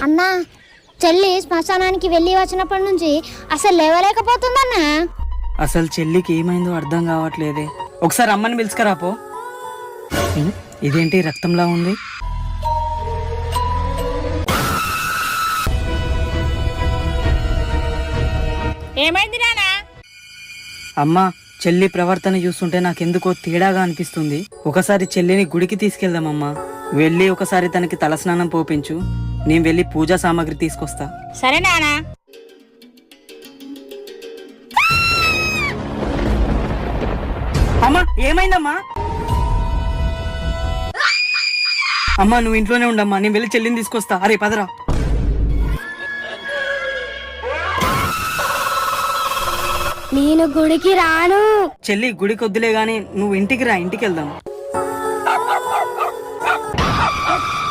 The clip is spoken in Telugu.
అన్నా చెల్లి శ్మశానానికి వెళ్ళి వచ్చినప్పటి నుంచి అసలు లేవలేకపోతుందన్నా. అసలు చెల్లికి ఏమైందో అర్థం కావట్లేదే. ఒకసారి అమ్మని పిలుచుకరాపో. ఇదేంటి రక్తంలా ఉంది? ఏమైంది నానా? అమ్మా, చెల్లి ప్రవర్తన చూస్తుంటే నాకెందుకో తేడాగా అనిపిస్తుంది. ఒకసారి చెల్లిని గుడికి తీసుకెళ్దామమ్మా. వెళ్ళి ఒకసారి తనకి తలస్నానం పోపించు. నేను వెళ్ళి పూజా సామాగ్రి తీసుకొస్తా. సరే నానా. అమ్మా, ఏమైందమ్మా? అమ్మా, నువ్వు ఇంట్లోనే ఉండమ్మా, నేను వెళ్ళి చెల్లిని తీసుకొస్తా. అరే పదరా. నేను గుడికి రాను. చెల్లి గుడికి వద్దులే గాని నువ్వు ఇంటికి రా, ఇంటికి వెళ్దాం.